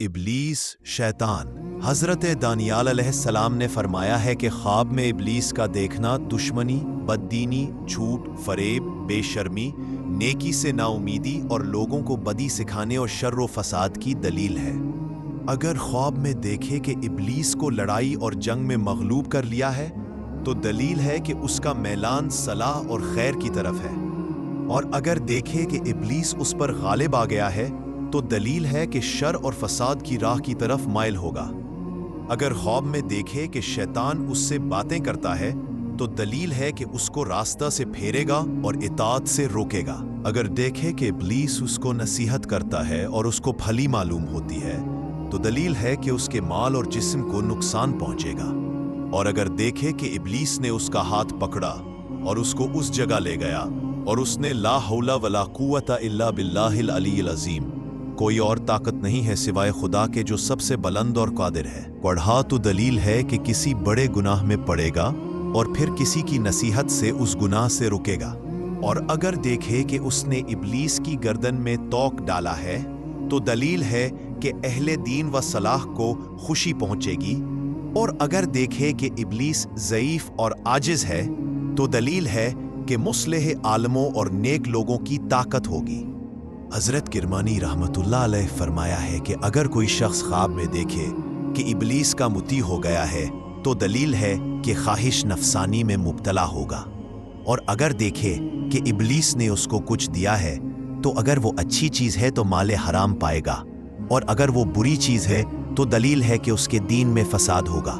ابلیس شیطان حضرت دانیال علیہ السلام نے فرمایا ہے کہ خواب میں ابلیس کا دیکھنا دشمنی، بددینی، جھوٹ، فریب، بے شرمی، نیکی سے نا امیدی اور لوگوں کو بدی سکھانے اور شر و فساد کی دلیل ہے۔ اگر خواب میں دیکھے کہ ابلیس کو لڑائی اور جنگ میں مغلوب کر لیا ہے تو دلیل ہے کہ اس کا میلان صلاح اور خیر کی طرف ہے، اور اگر دیکھے کہ ابلیس اس پر غالب آ گیا ہے تو دلیل ہے کہ شر اور فساد کی راہ کی طرف مائل ہوگا۔ اگر خواب میں دیکھے کہ شیطان اس سے باتیں کرتا ہے تو دلیل ہے کہ اس کو راستہ سے پھیرے گا اور اطاعت سے روکے گا۔ اگر دیکھے کہ ابلیس اس کو نصیحت کرتا ہے اور اس کو بھلی معلوم ہوتی ہے تو دلیل ہے کہ اس کے مال اور جسم کو نقصان پہنچے گا۔ اور اگر دیکھے کہ ابلیس نے اس کا ہاتھ پکڑا اور اس کو اس جگہ لے گیا اور اس نے لا حول ولا قوت الا باللہ العلی العظیم، کوئی اور طاقت نہیں ہے سوائے خدا کے جو سب سے بلند اور قادر ہے، پڑھا تو دلیل ہے کہ کسی بڑے گناہ میں پڑے گا اور پھر کسی کی نصیحت سے اس گناہ سے رکے گا۔ اور اگر دیکھے کہ اس نے ابلیس کی گردن میں توق ڈالا ہے تو دلیل ہے کہ اہل دین و صلاح کو خوشی پہنچے گی، اور اگر دیکھے کہ ابلیس ضعیف اور عاجز ہے تو دلیل ہے کہ مصلح عالموں اور نیک لوگوں کی طاقت ہوگی۔ حضرت کرمانی رحمت اللہ علیہ فرمایا ہے کہ اگر کوئی شخص خواب میں دیکھے کہ ابلیس کا مطیع ہو گیا ہے تو دلیل ہے کہ خواہش نفسانی میں مبتلا ہوگا، اور اگر دیکھے کہ ابلیس نے اس کو کچھ دیا ہے تو اگر وہ اچھی چیز ہے تو مال حرام پائے گا، اور اگر وہ بری چیز ہے تو دلیل ہے کہ اس کے دین میں فساد ہوگا۔